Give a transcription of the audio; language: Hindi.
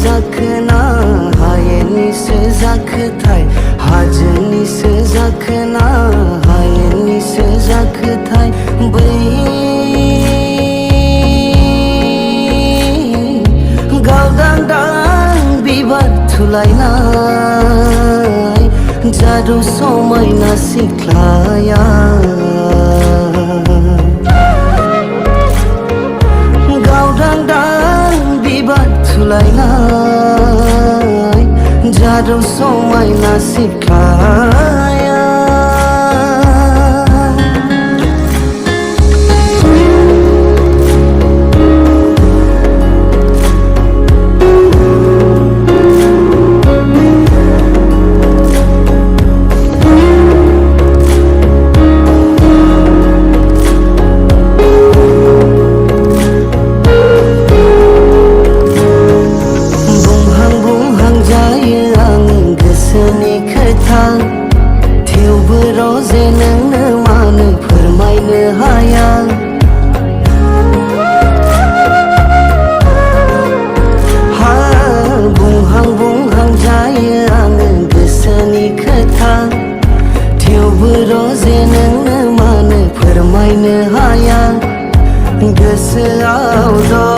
जाखना हायेनि से जाखथाय हाजोनि से जाखना हायेनि से जाखथाय बै गावदांदां बिबार थुलायनाय जादु समायना सिख्लाया जादु समायना सिख्लाया थेवबो रजे नोंनो मानो फोरमायनो हाया बुंहां बुंहां जायो आङो गोसोनि खोथा थेवबो रजे नोंनो मानो फोरमायनो हाया गोसोआव